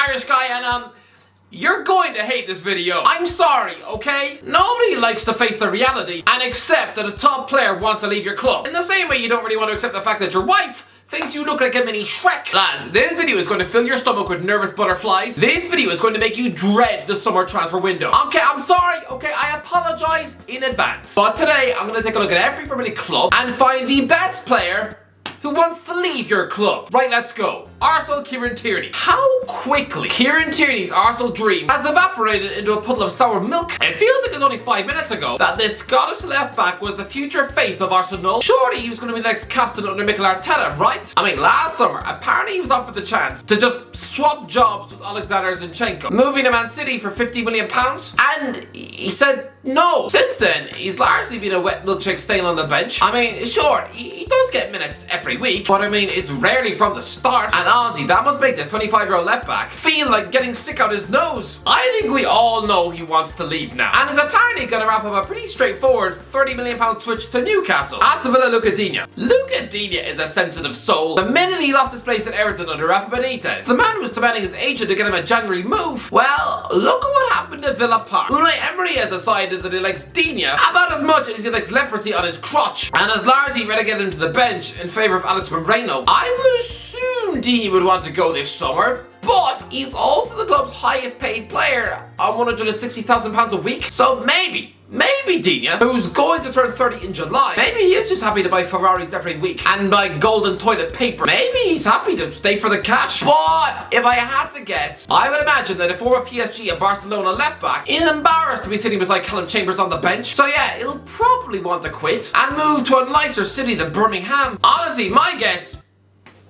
Irish guy, and you're going to hate this video. I'm sorry, okay? Nobody likes to face the reality and accept that a top player wants to leave your club. In the same way you don't really want to accept the fact that your wife thinks you look like a mini Shrek. Lads, this video is going to fill your stomach with nervous butterflies. This video is going to make you dread the summer transfer window. Okay, I'm sorry, okay, I apologize in advance. But today, I'm going to take a look at every Premier League club and find the best player who wants to leave your club. Right, let's go. Arsenal Kieran Tierney. How quickly Kieran Tierney's Arsenal dream has evaporated into a puddle of sour milk. It feels like it was only 5 minutes ago that this Scottish left back was the future face of Arsenal. Surely he was going to be the next captain under Mikel Arteta, right? I mean, last summer, apparently he was offered the chance to just swap jobs with Alexander Zinchenko, moving to Man City for £50 million, and he said no. Since then, he's largely been a wet milkshake staying on the bench. I mean, sure, he does get minutes every week, but I mean, it's rarely from the start. And honestly, that must make this 25-year-old left back feel like getting sick out his nose. I think we all know he wants to leave now, and is apparently going to wrap up a pretty straightforward £30 million switch to Newcastle. Aston Villa, Digne. Digne is a sensitive soul. The minute he lost his place at Everton under Rafa Benitez, the man was demanding his agent to get him a January move. Well, look at what happened to Villa Park. Unai Emery has decided that he likes Digne about as much as he likes leprosy on his crotch, and has largely relegated him to the bench in favour of Alex Moreno. I would assume Digne would want to go this summer, but he's also the club's highest paid player on £160,000 a week. So maybe Digne, who's going to turn 30 in July, maybe he is just happy to buy Ferraris every week and buy golden toilet paper. Maybe he's happy to stay for the cash. But if I had to guess, I would imagine that a former PSG and Barcelona left back is embarrassed to be sitting beside Callum Chambers on the bench. So yeah, he'll probably want to quit and move to a nicer city than Birmingham. Honestly, my guess,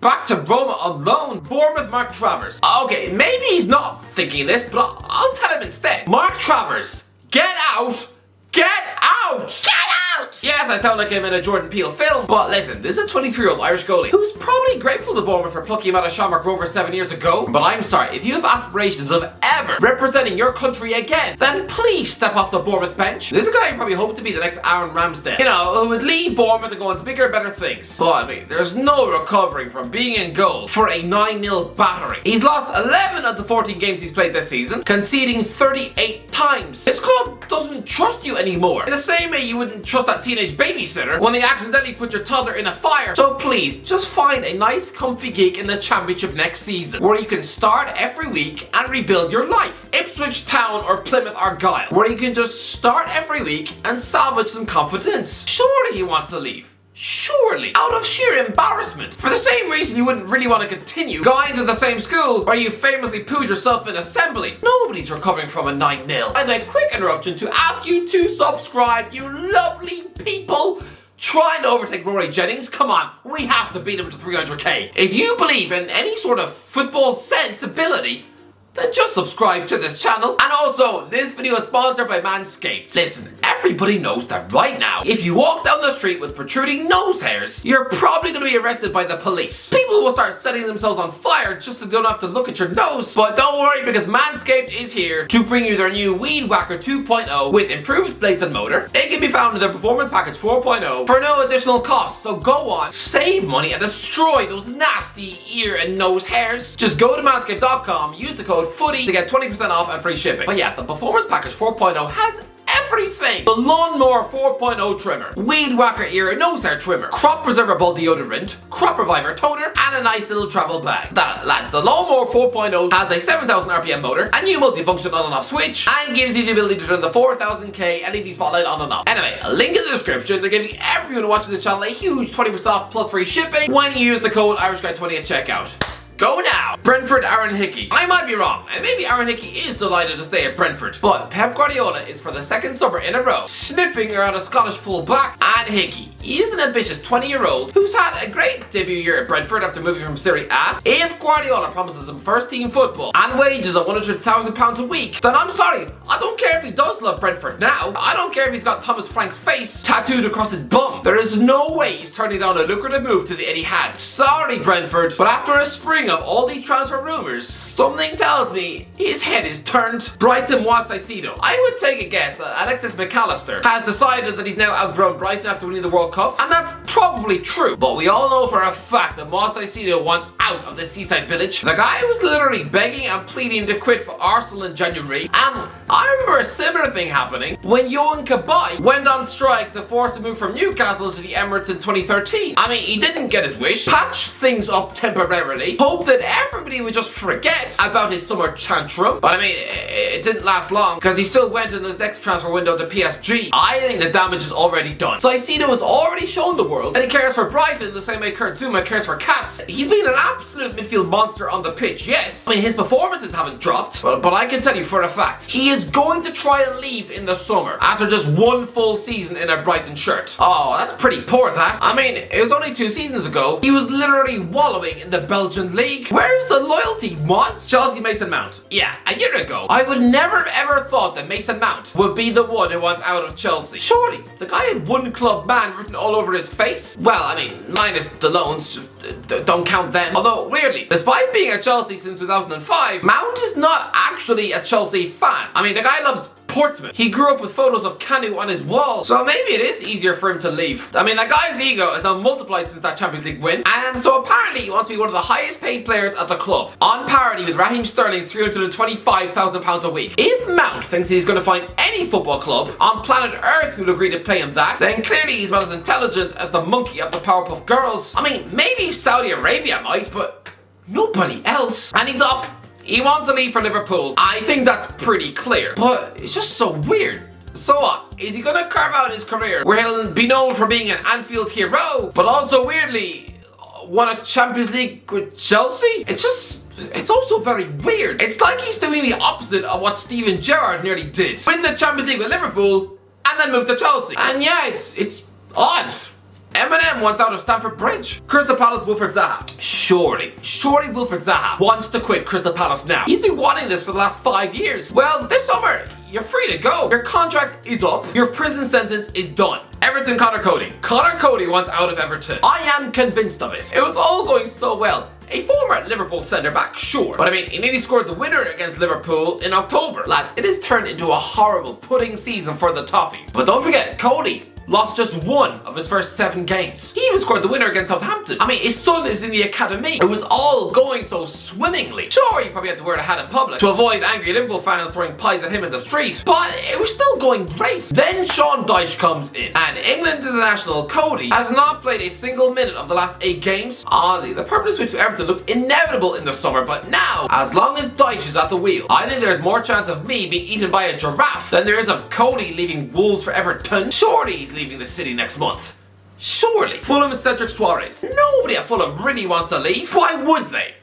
back to Roma on loan. Bournemouth, Mark Travers. Okay, maybe he's not thinking this, but I'll tell him instead. Mark Travers, get out! Get out! Get out! Yes, I sound like him in a Jordan Peele film, but listen, this is a 23-year-old Irish goalie who's probably grateful to Bournemouth for plucking him out of Shamrock Rovers 7 years ago. But I'm sorry, if you have aspirations of ever representing your country again, then please step off the Bournemouth bench. This is a guy you probably hope to be the next Aaron Ramsdale, you know, who would leave Bournemouth and go on to bigger and better things. But I mean, there's no recovering from being in goal for a 9-0 battering. He's lost 11 of the 14 games he's played this season, conceding 38 times. This club doesn't trust you anymore, in the same way you wouldn't trust that teenage babysitter when they accidentally put your toddler in a fire. So please, just find a nice comfy gig in the Championship next season, where you can start every week and rebuild your life. Ipswich Town or Plymouth Argyle, where you can just start every week and salvage some confidence. Surely he wants to leave. Surely, out of sheer embarrassment. For the same reason you wouldn't really want to continue going to the same school where you famously pooed yourself in assembly. Nobody's recovering from a 9-0. And a quick interruption to ask you to subscribe, you lovely people. Trying to overtake Rory Jennings? Come on, we have to beat him to 300k. If you believe in any sort of football sensibility, then just subscribe to this channel. And also, this video is sponsored by Manscaped. Listen, everybody knows that right now, if you walk down the street with protruding nose hairs, you're probably going to be arrested by the police. People will start setting themselves on fire just so they don't have to look at your nose. But don't worry, because Manscaped is here to bring you their new Weed Whacker 2.0 with improved blades and motor. It can be found in their Performance Package 4.0 for no additional cost. So go on, save money and destroy those nasty ear and nose hairs. Just go to manscaped.com, use the code FOOTY to get 20% off and free shipping. But yeah, the Performance Package 4.0 has everything. The Lawnmower 4.0 trimmer, Weed Whacker ear and nose hair trimmer, Crop Preserver ball deodorant, Crop Reviver toner, and a nice little travel bag. That, lads, the Lawnmower 4.0 has a 7,000 RPM motor, a new multifunction on and off switch, and gives you the ability to turn the 4000K LED spotlight on and off. Anyway, a link in the description. They're giving everyone watching this channel a huge 20% off plus free shipping when you use the code IrishGuy20 at checkout. Go now! Brentford, Aaron Hickey. I might be wrong, and maybe Aaron Hickey is delighted to stay at Brentford, but Pep Guardiola is for the second summer in a row sniffing around a Scottish full-back, and Hickey. He is an ambitious 20-year-old who's had a great debut year at Brentford after moving from Serie A. If Guardiola promises him first-team football and wages of £100,000 a week, then I'm sorry, I don't care if he does love Brentford now. I don't care if he's got Thomas Frank's face tattooed across his bum. There is no way he's turning down a lucrative move to the Etihad. Sorry, Brentford, but after a spring of all these transfer rumours, something tells me his head is turned. Brighton wants Caicedo. I would take a guess that Alexis Mac Allister has decided that he's now outgrown Brighton after winning the World Cup, and that's probably true, but we all know for a fact that Moss Caicedo wants out of the seaside village. The guy was literally begging and pleading to quit for Arsenal in January, and I remember a similar thing happening when Johan Cabaye went on strike to force a move from Newcastle to the Emirates in 2013. I mean, he didn't get his wish, patched things up temporarily, hoped that everybody would just forget about his summer tantrum, but I mean, it didn't last long because he still went in his next transfer window to PSG. I think the damage is already done. So Caicedo has already shown the world that he cares for Brighton the same way Kurt Zouma cares for cats. He's been an absolute midfield monster on the pitch, yes. I mean, his performances haven't dropped, but I can tell you for a fact, he is going to try and leave in the summer after just one full season in a Brighton shirt. Oh, that's pretty poor, that. I mean, it was only 2 seasons ago. He was literally wallowing in the Belgian league. Where's the loyalty, Moz? Chelsea Mason Mount. Yeah, a year ago, I would never ever thought that Mason Mount would be the one who wants out of Chelsea. Surely, the guy had one club man written all over his face. Well, I mean, minus the loans, don't count them. Although, weirdly, despite being at Chelsea since 2005, Mount is not actually a Chelsea fan. I mean, the guy loves Portsmouth. He grew up with photos of Canu on his wall, so maybe it is easier for him to leave. I mean, that guy's ego has now multiplied since that Champions League win, and so apparently he wants to be one of the highest paid players at the club, on parity with Raheem Sterling's £325,000 a week. If Mount thinks he's going to find any football club on planet Earth who'll agree to pay him that, then clearly he's not as intelligent as the monkey of the Powerpuff Girls. I mean, maybe Saudi Arabia might, but nobody else. And he's off. He wants to leave for Liverpool. I think that's pretty clear, but it's just so weird. So what? Is he gonna carve out his career where he'll be known for being an Anfield hero, but also weirdly won a Champions League with Chelsea? It's also very weird. It's like he's doing the opposite of what Steven Gerrard nearly did. Win the Champions League with Liverpool and then move to Chelsea. And yeah, it's odd. Eminem wants out of Stamford Bridge. Crystal Palace Wilfred Zaha. Surely Wilfred Zaha wants to quit Crystal Palace now. He's been wanting this for the last 5 years. Well, this summer, you're free to go. Your contract is up. Your prison sentence is done. Everton Connor Cody. Connor Cody wants out of Everton. I am convinced of it. It was all going so well. A former Liverpool centre-back, sure. But I mean, he nearly scored the winner against Liverpool in October. Lads, it has turned into a horrible pudding season for the Toffees. But don't forget, Cody lost just 1 of his first 7 games. He even scored the winner against Southampton. I mean, his son is in the academy. It was all going so swimmingly. Sure, he probably had to wear a hat in public to avoid angry Liverpool fans throwing pies at him in the street, but it was still going great. Then Sean Dyche comes in, and England international Cody has not played a single minute of the last 8 games. Honestly, the permanent switch to Everton looked inevitable in the summer, but now, as long as Dyche is at the wheel, I think there's more chance of me being eaten by a giraffe than there is of Cody leaving Wolves for Everton. Surely he's leaving the city next month. Surely. Fulham and Cedric Suarez. Nobody at Fulham really wants to leave. Why would they?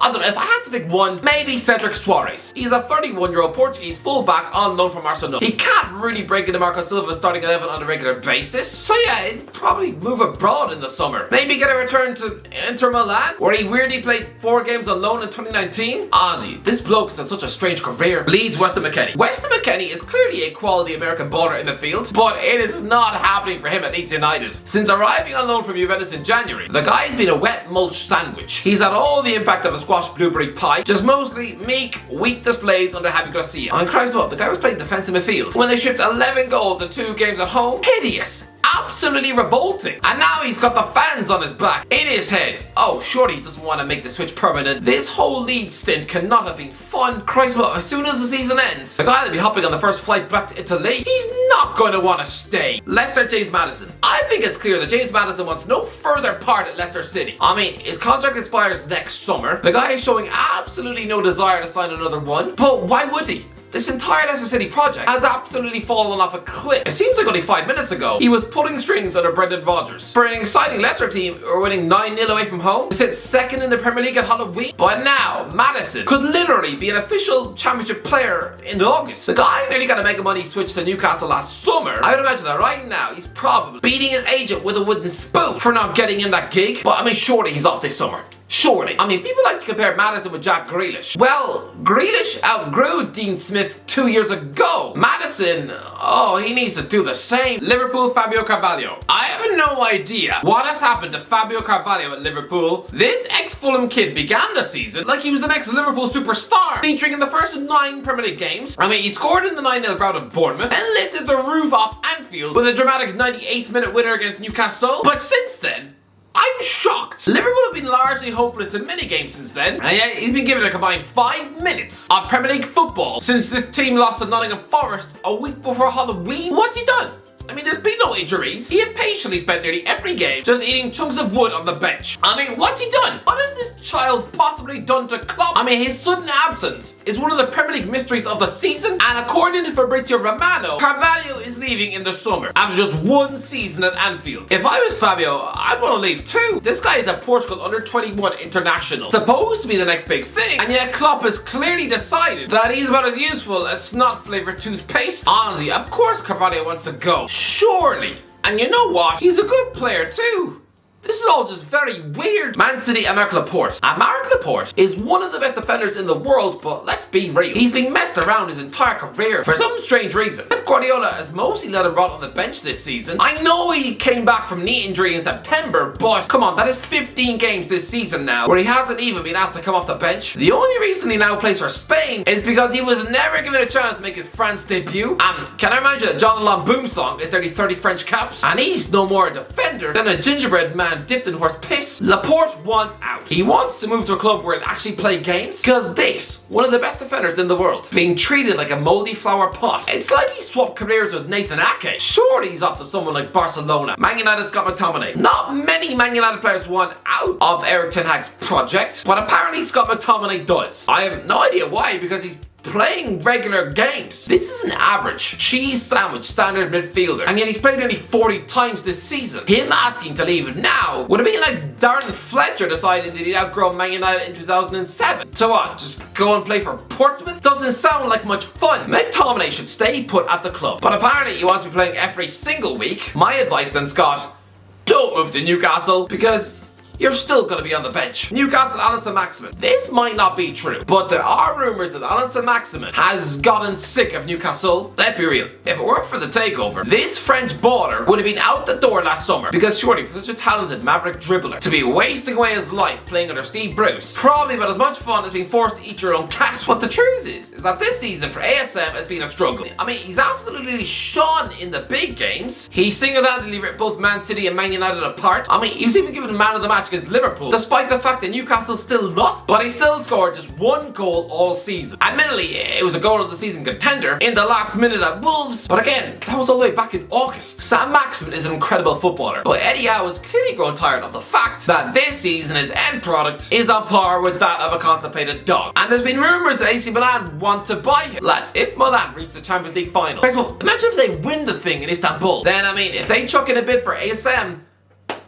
I don't know, if I had to pick one, maybe Cedric Suarez. He's a 31-year-old Portuguese fullback on loan from Arsenal. He can't really break into Marco Silva's starting 11 on a regular basis. So yeah, he'd probably move abroad in the summer. Maybe get a return to Inter Milan, where he weirdly played 4 games on loan in 2019. Honestly, this bloke has such a strange career. Leeds Weston McKennie. Weston McKennie is clearly a quality American baller in the field, but it is not happening for him at Leeds United. Since arriving on loan from Juventus in January, the guy's been a wet mulch sandwich. He's had all the impact of a squash blueberry pie, just mostly meek, weak displays under Javi Gracia. And Christ up, the guy was playing defensive midfield when they shipped 11 goals in 2 games at home. Hideous. Absolutely revolting. And now he's got the fans on his back, in his head. Oh, surely he doesn't want to make the switch permanent. This whole Leeds stint cannot have been fun. Christ, well, as soon as the season ends, the guy will be hopping on the first flight back to Italy. He's not going to want to stay. Leicester James Madison. I think it's clear that James Madison wants no further part at Leicester City. I mean, his contract expires next summer. The guy is showing absolutely no desire to sign another one. But why would he? This entire Leicester City project has absolutely fallen off a cliff. It seems like only 5 minutes ago, he was pulling strings under Brendan Rodgers. For an exciting Leicester team who are winning 9-0 away from home, to sit 2nd in the Premier League at Halloween. But now, Madison could literally be an official championship player in August. The guy nearly got a mega money switch to Newcastle last summer. I would imagine that right now, he's probably beating his agent with a wooden spoon for not getting him that gig. But I mean, surely he's off this summer. Surely. I mean, people like to compare Madison with Jack Grealish. Well, Grealish outgrew Dean Smith 2 years ago. Madison, oh, he needs to do the same. Liverpool, Fabio Carvalho. I have no idea what has happened to Fabio Carvalho at Liverpool. This ex-Fulham kid began the season like he was the next Liverpool superstar, featuring in the first 9 Premier League games. I mean, he scored in the 9-0 crowd of Bournemouth and lifted the roof off Anfield with a dramatic 98th minute winner against Newcastle. But since then, I'm shocked. Liverpool have been largely hopeless in many games since then, and yet he's been given a combined 5 minutes of Premier League football since this team lost to Nottingham Forest a week before Halloween. What's he done? I mean, there's been no injuries. He has patiently spent nearly every game just eating chunks of wood on the bench. I mean, what's he done? What has this child possibly done to Klopp? I mean, his sudden absence is one of the Premier League mysteries of the season, and according to Fabrizio Romano, Carvalho is leaving in the summer after just 1 season at Anfield. If I was Fabio, I'd want to leave too. This guy is a Portugal under-21 international, supposed to be the next big thing, and yet Klopp has clearly decided that he's about as useful as snot-flavored toothpaste. Honestly, of course Carvalho wants to go. Surely. And you know what? He's a good player too. This is all just very weird. Man City and Marc Laporte. And Marc Laporte is one of the best defenders in the world, but let's be real. He's been messed around his entire career for some strange reason. Pep Guardiola has mostly let him rot on the bench this season. I know he came back from knee injury in September, but come on, that is 15 games this season now where he hasn't even been asked to come off the bench. The only reason he now plays for Spain is because he was never given a chance to make his France debut. And can I remind you that John Alon Boom song is nearly 30 French caps? And he's no more a defender than a gingerbread man dipped in horse piss. Laporte wants out. He wants to move to a club where it actually play games, because this, one of the best defenders in the world, being treated like a moldy flower pot. It's like he swapped careers with Nathan Ake. Surely he's off to someone like Barcelona. Man United's got McTominay. Not many Man United players want out of Erik ten Hag's project, but apparently Scott McTominay does. I have no idea why, because he's playing regular games. This is an average cheese sandwich standard midfielder, and yet he's played nearly 40 times this season. Him asking to leave now would have been like Darren Fletcher deciding that he'd outgrow Man United in 2007. So what, just go and play for Portsmouth? Doesn't sound like much fun. McTominay should stay put at the club, but apparently he wants to be playing every single week. My advice then, Scott, don't move to Newcastle, because you're still going to be on the bench. Newcastle, Alexis Mac Allister. This might not be true, but there are rumours that Alexis Mac Allister has gotten sick of Newcastle. Let's be real, if it weren't for the takeover, this French baller would have been out the door last summer, because surely for such a talented maverick dribbler to be wasting away his life playing under Steve Bruce, probably about as much fun as being forced to eat your own cat. What the truth is that this season for ASM has been a struggle. I mean, he's absolutely shone in the big games. He single-handedly ripped both Man City and Man United apart. I mean, he was even given man of the match against Liverpool, despite the fact that Newcastle still lost, but he still scored just 1 goal all season. Admittedly, it was a goal of the season contender in the last minute at Wolves, but again, that was all the way back in August. Sam Maximin is an incredible footballer, but Eddie Howe has clearly grown tired of the fact that this season his end product is on par with that of a constipated dog. And there's been rumours that AC Milan want to buy him. Lads, if Milan reach the Champions League final, first of all, imagine if they win the thing in Istanbul. Then, I mean, if they chuck in a bid for ASM,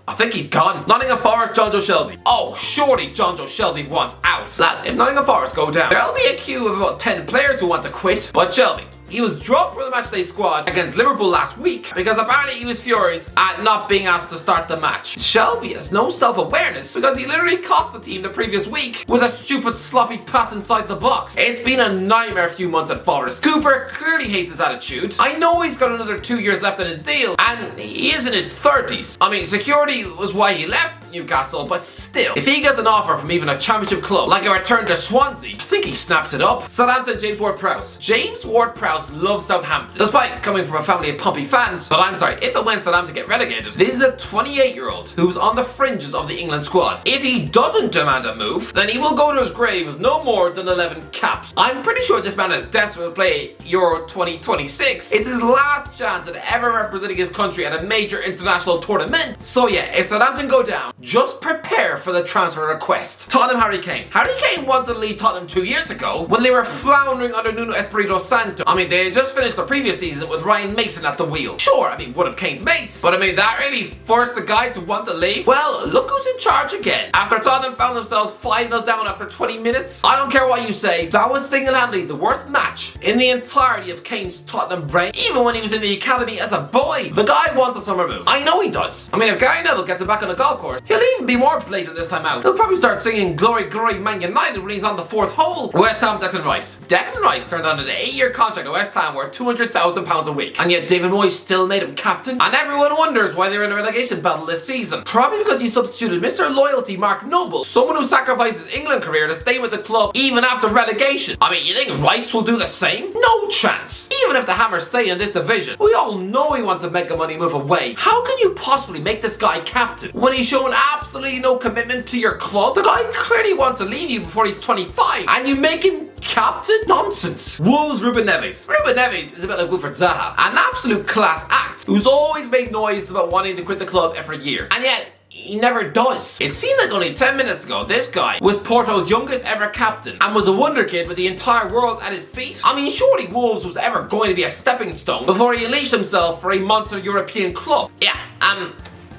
I think he's gone. Nottingham Forest, Jonjo Shelvey. Oh, surely Jonjo Shelvey wants out. Lads, if Nottingham Forest go down, there'll be a queue of about 10 players who want to quit. But Shelvey, he was dropped for the matchday squad against Liverpool last week because apparently he was furious at not being asked to start the match. Shelvey has no self-awareness because he literally cost the team the previous week with a stupid sloppy pass inside the box. It's been a nightmare few months at Forest. Cooper clearly hates his attitude. I know he's got another 2 years left on his deal and he is in his 30s. I mean, security was why he left Newcastle, but still, if he gets an offer from even a championship club like a return to Swansea, I think he snaps it up. Southampton, James Ward-Prowse. James Ward-Prowse loves Southampton, despite coming from a family of Pompey fans. But I'm sorry, if and when Southampton get relegated, this is a 28-year-old who's on the fringes of the England squad. If he doesn't demand a move, then he will go to his grave with no more than 11 caps. I'm pretty sure this man is desperate to play Euro 2026. It's his last chance at ever representing his country at a major international tournament. So yeah, if Southampton go down, just prepare for the transfer request. Tottenham, Harry Kane. Harry Kane wanted to leave Tottenham 2 years ago when they were floundering under Nuno Espirito Santo. I mean, they had just finished the previous season with Ryan Mason at the wheel. Sure, I mean, one of Kane's mates, but I mean, that really forced the guy to want to leave? Well, look who's in charge again. After Tottenham found themselves 5-0 down after 20 minutes, I don't care what you say, that was single-handedly the worst match in the entirety of Kane's Tottenham reign, even when he was in the academy as a boy. The guy wants a summer move. I know he does. I mean, if Gary Neville gets him back on the golf course, He'll even be more blatant this time out. He'll probably start singing Glory Glory Man United when he's on the 4th hole. West Ham Declan Rice. Declan Rice turned on an 8-year contract at West Ham worth £200,000 a week. And yet David Moyes still made him captain. And everyone wonders why they're in a relegation battle this season. Probably because he substituted Mr. Loyalty Mark Noble, someone who sacrificed his England career to stay with the club even after relegation. I mean, you think Rice will do the same? No chance. Even if the Hammers stay in this division, we all know he wants a mega money move away. How can you possibly make this guy captain when he's shown absolutely no commitment to your club? The guy clearly wants to leave you before he's 25, and you make him captain? Nonsense. Wolves Ruben Neves. Ruben Neves is a bit like Wilfred Zaha, an absolute class act who's always made noise about wanting to quit the club every year, and yet he never does. It seemed like only 10 minutes ago this guy was Porto's youngest ever captain and was a wonder kid with the entire world at his feet. I mean, surely Wolves was ever going to be a stepping stone before he unleashed himself for a monster European club. Yeah,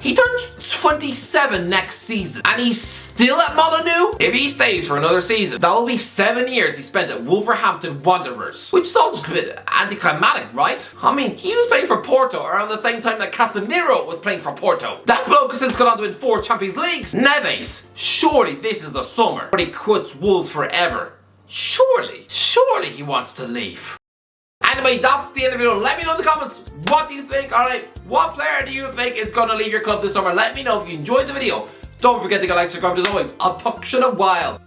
he turns 27 next season, and he's still at Molyneux? If he stays for another season, that will be 7 years he spent at Wolverhampton Wanderers. Which is all just a bit anticlimactic, right? I mean, he was playing for Porto around the same time that Casemiro was playing for Porto. That bloke has since gone on to win 4 Champions Leagues. Neves, surely this is the summer where he quits Wolves forever. Surely he wants to leave. Anyway, that's the end of the video. Let me know in the comments, what do you think? Alright, what player do you think is going to leave your club this summer? Let me know if you enjoyed the video. Don't forget to like, share, comment as always. I'll talk to you in a while.